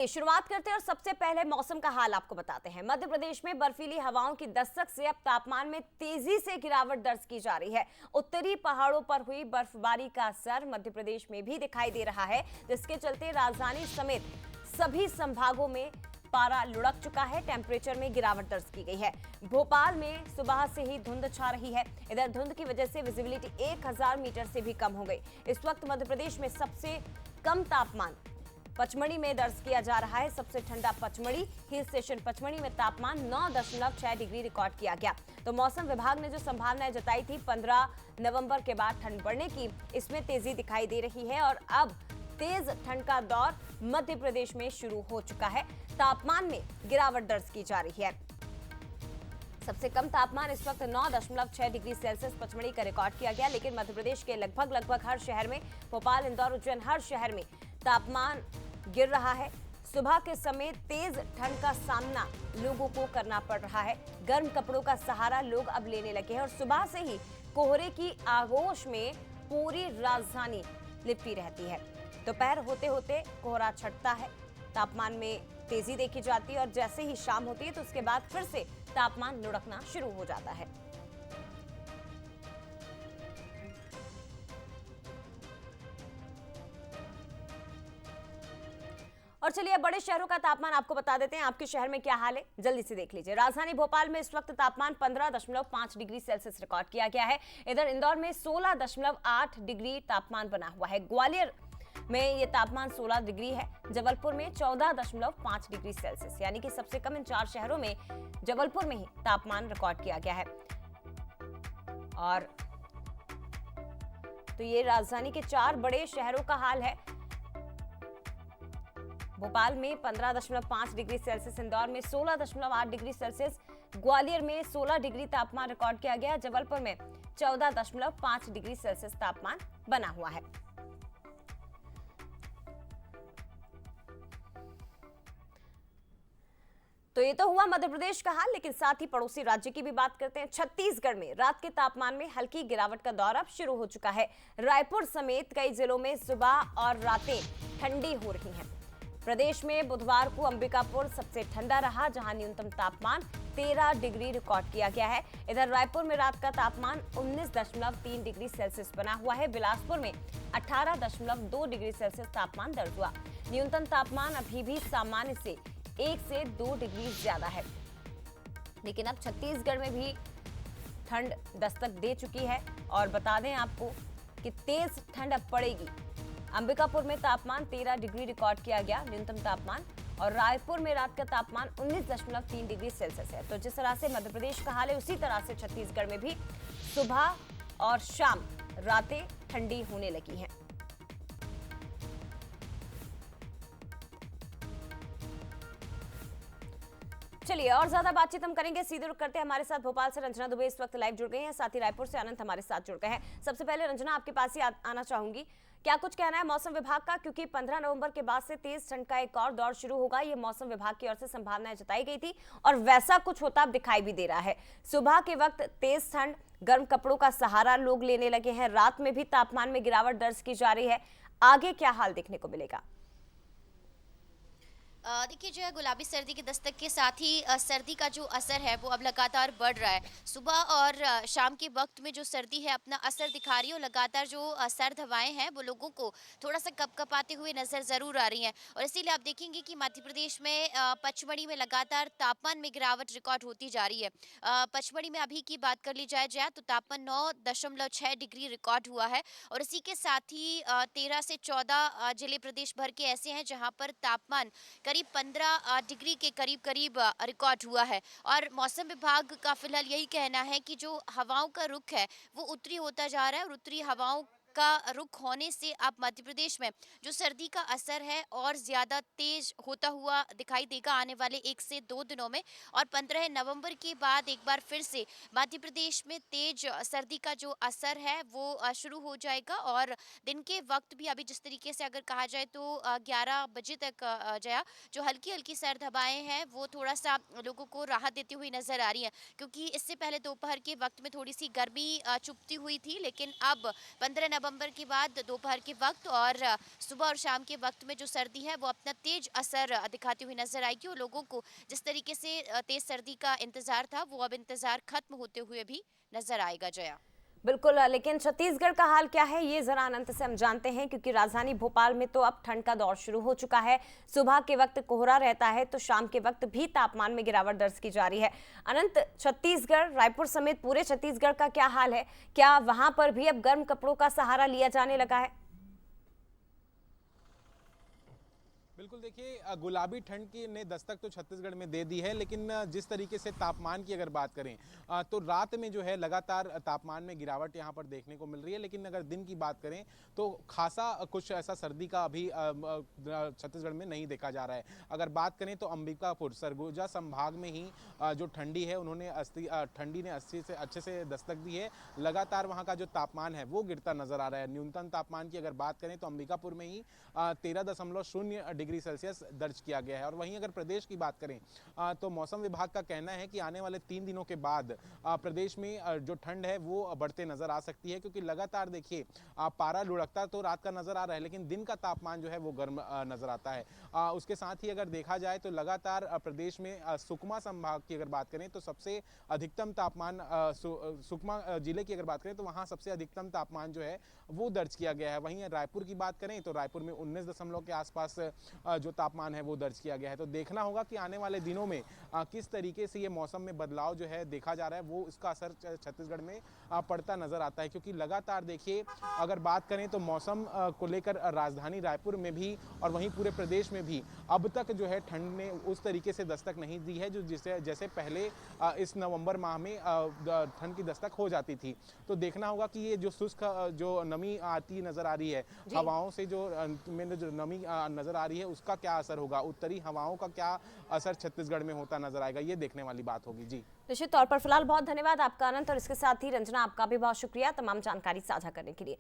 शुरुआत करते हैं और सबसे पहले मौसम का हाल आपको बताते हैं। मध्य प्रदेश में बर्फीली हवाओं की दस्तक से अब तापमान में तेजी से गिरावट दर्ज की जा रही है। उत्तरी पहाड़ों पर हुई बर्फबारी का असर मध्य प्रदेश में भी दिखाई दे रहा है, जिसके चलते राजधानी समेत सभी संभागों में पारा लुढ़क चुका है। टेम्परेचर में गिरावट दर्ज की गई है। भोपाल में सुबह से ही धुंध छा रही है। इधर धुंध की वजह से विजिबिलिटी 1000 मीटर से भी कम हो गई। इस वक्त मध्य प्रदेश में सबसे कम तापमान पचमढ़ी में दर्ज किया जा रहा है। सबसे ठंडा पचमढ़ी हिल स्टेशन पचमढ़ी में तापमान 9.6 डिग्री रिकॉर्ड किया गया। तो मौसम विभाग ने जो संभावनाएं जताई थी 15 नवंबर के बाद ठंड बढ़ने की, इसमें तेजी दिखाई दे रही है और अब तेज ठंड का दौर मध्य प्रदेश में शुरू हो चुका है। तापमान में गिरावट दर्ज की जा रही है। सबसे कम तापमान इस वक्त 9.6 डिग्री सेल्सियस पचमढ़ी का रिकॉर्ड किया गया, लेकिन मध्य प्रदेश के लगभग हर शहर में, भोपाल, इंदौर, उज्जैन, हर शहर में तापमान गिर रहा है। सुबह के समय तेज ठंड का सामना लोगों को करना पड़ रहा है। गर्म कपड़ों का सहारा लोग अब लेने लगे हैं और सुबह से ही कोहरे की आगोश में पूरी राजधानी लिपटी रहती है। दोपहर होते होते कोहरा छटता है, तापमान में तेजी देखी जाती है और जैसे ही शाम होती है तो उसके बाद फिर से तापमान लुढ़कना शुरू हो जाता है। और चलिए बड़े शहरों का तापमान आपको बता देते हैं। आपके शहर में क्या हाल है जल्दी से देख लीजिए। राजधानी भोपाल में इस वक्त तापमान 15.5 डिग्री सेल्सियस रिकॉर्ड किया गया है। इधर इंदौर में 16.8 डिग्री तापमान बना हुआ है। ग्वालियर में ये तापमान 16 डिग्री है। जबलपुर में 14.5 डिग्री सेल्सियस, यानी कि सबसे कम इन 4 शहरों में जबलपुर में ही तापमान रिकॉर्ड किया गया है। और तो ये राजधानी के 4 बड़े शहरों का हाल है। भोपाल में 15.5 डिग्री सेल्सियस, इंदौर में 16.8 डिग्री सेल्सियस, ग्वालियर में 16 डिग्री तापमान रिकॉर्ड किया गया। जबलपुर में 14.5 डिग्री सेल्सियस तापमान बना हुआ है। तो ये तो हुआ मध्य प्रदेश का हाल, लेकिन साथ ही पड़ोसी राज्य की भी बात करते हैं। छत्तीसगढ़ में रात के तापमान में हल्की गिरावट का दौर अब शुरू हो चुका है। रायपुर समेत कई जिलों में सुबह और रातें ठंडी हो रही हैं। प्रदेश में बुधवार को अंबिकापुर सबसे ठंडा रहा, जहां न्यूनतम तापमान 13 डिग्री रिकॉर्ड किया गया है। इधर रायपुर में रात का तापमान 19.3 डिग्री सेल्सियस बना हुआ है। बिलासपुर में 18.2 डिग्री सेल्सियस तापमान दर्ज हुआ। न्यूनतम तापमान अभी भी सामान्य से 1 से 2 डिग्री ज्यादा है, लेकिन अब छत्तीसगढ़ में भी ठंड दस्तक दे चुकी है और बता दें आपको कि तेज ठंड अब पड़ेगी। अंबिकापुर में तापमान 13 डिग्री रिकॉर्ड किया गया न्यूनतम तापमान, और रायपुर में रात का तापमान 19.3 डिग्री सेल्सियस है। तो जिस तरह से मध्य प्रदेश का हाल है, उसी तरह से छत्तीसगढ़ में भी सुबह और शाम रातें ठंडी होने लगी हैं। चलिए और ज्यादा बातचीत हम करेंगे, सीधे रुक करते हैं। हमारे साथ भोपाल से रंजना दुबे इस वक्त लाइव जुड़ गई हैं, साथ ही रायपुर से अनंत हमारे साथ जुड़ गए हैं। सबसे पहले रंजना, आपके पास ही आना चाहूंगी, क्या कुछ कहना है मौसम विभाग का, क्योंकि 15 नवंबर के बाद से तेज ठंड का एक और दौर शुरू होगा। ये मौसम विभाग की ओर से संभावनाएं जताई गई थी और वैसा कुछ होता अब दिखाई भी दे रहा है। सुबह के वक्त तेज ठंड, गर्म कपड़ों का सहारा लोग लेने लगे हैं। रात में भी तापमान में गिरावट दर्ज की जा रही है। आगे क्या हाल देखने को मिलेगा? देखिए जो है गुलाबी सर्दी की दस्तक के साथ ही सर्दी का जो असर है वो अब लगातार बढ़ रहा है। सुबह और शाम के वक्त में जो सर्दी है अपना असर दिखा रही है और लगातार जो सर्द हवाएं हैं वो लोगों को थोड़ा सा कपकपाते हुए नज़र ज़रूर आ रही हैं। और इसीलिए आप देखेंगे कि मध्य प्रदेश में पचमढ़ी में लगातार तापमान में गिरावट रिकॉर्ड होती जा रही है। पचमढ़ी में अभी की बात कर ली जाए तो तापमान 9.6 डिग्री रिकॉर्ड हुआ है और इसी के साथ ही 13 से 14 जिले प्रदेश भर के ऐसे हैं जहाँ पर तापमान करीब 15 डिग्री के करीब रिकॉर्ड हुआ है। और मौसम विभाग का फिलहाल यही कहना है कि जो हवाओं का रुख है वो उत्तरी होता जा रहा है और उत्तरी हवाओं का रुख होने से अब मध्य प्रदेश में जो सर्दी का असर है और ज़्यादा तेज होता हुआ दिखाई देगा आने वाले 1 से 2 दिनों में। और 15 नवंबर के बाद एक बार फिर से मध्य प्रदेश में तेज सर्दी का जो असर है वो शुरू हो जाएगा। और दिन के वक्त भी अभी जिस तरीके से अगर कहा जाए तो 11 बजे तक जया जो हल्की हल्की सर्द हवाएं हैं वो थोड़ा सा लोगों को राहत देती हुई नजर आ रही हैं, क्योंकि इससे पहले दोपहर के वक्त में थोड़ी सी गर्मी चुभती हुई थी, लेकिन अब 15 नवंबर के बाद दोपहर के वक्त और सुबह और शाम के वक्त में जो सर्दी है वो अपना तेज असर दिखाती हुई नजर आएगी और लोगों को जिस तरीके से तेज सर्दी का इंतजार था वो अब इंतजार खत्म होते हुए भी नजर आएगा। जया। बिल्कुल, लेकिन छत्तीसगढ़ का हाल क्या है ये जरा अनंत से हम जानते हैं, क्योंकि राजधानी भोपाल में तो अब ठंड का दौर शुरू हो चुका है। सुबह के वक्त कोहरा रहता है तो शाम के वक्त भी तापमान में गिरावट दर्ज की जा रही है। अनंत, छत्तीसगढ़, रायपुर समेत पूरे छत्तीसगढ़ का क्या हाल है? क्या वहां पर भी अब गर्म कपड़ों का सहारा लिया जाने लगा है? बिल्कुल, देखिए गुलाबी ठंड की ने दस्तक तो छत्तीसगढ़ में दे दी है, लेकिन जिस तरीके से तापमान की अगर बात करें तो रात में जो है लगातार तापमान में गिरावट यहाँ पर देखने को मिल रही है। लेकिन अगर दिन की बात करें तो खासा कुछ ऐसा सर्दी का अभी छत्तीसगढ़ में नहीं देखा जा रहा है। अगर बात करें तो अंबिकापुर, सरगुजा संभाग में ही जो ठंडी है उन्होंने ठंडी ने अच्छे से दस्तक दी है। लगातार वहाँ का जो तापमान है वो गिरता नजर आ रहा है। न्यूनतम तापमान की अगर बात करें तो अंबिकापुर में ही 13.0 डिग्री सेल्सियस दर्ज किया गया है। और वहीं अगर प्रदेश की बात करें तो मौसम विभाग का कहना है कि आने वाले 3 दिनों के बाद प्रदेश में जो ठंड है वो बढ़ते नजर आ सकती है, क्योंकि लगातार देखिए पारा लुढ़कता तो रात का नजर आ रहा है, लेकिन दिन का तापमान जो है वो गर्म नजर आता है। उसके साथ ही अगर देखा जाए तो लगातार प्रदेश में सुकमा संभाग की अगर बात करें तो सबसे अधिकतम तापमान सुकमा जिले की अगर बात करें तो वहां सबसे अधिकतम तापमान जो है वो दर्ज किया गया है। वहीं रायपुर की बात करें तो रायपुर में 19 दशमलव के आसपास जो तापमान है वो दर्ज किया गया है। तो देखना होगा कि आने वाले दिनों में किस तरीके से ये मौसम में बदलाव जो है देखा जा रहा है, वो इसका असर छत्तीसगढ़ में पड़ता नजर आता है। क्योंकि लगातार देखिए अगर बात करें तो मौसम को लेकर राजधानी रायपुर में भी और वहीं पूरे प्रदेश में भी अब तक जो है ठंड ने उस तरीके से दस्तक नहीं दी है जो जैसे पहले इस नवंबर माह में ठंड की दस्तक हो जाती थी। तो देखना होगा कि ये जो शुष्क जो नमी आती नजर आ रही है, हवाओं से जो नमी नजर आ रही है उसका क्या असर होगा, उत्तरी हवाओं का क्या असर छत्तीसगढ़ में होता नजर आएगा, ये देखने वाली बात होगी। जी, निश्चित तौर पर फिलहाल बहुत धन्यवाद आपका अनंत, और इसके साथ ही रंजना आपका भी बहुत शुक्रिया तमाम जानकारी साझा करने के लिए।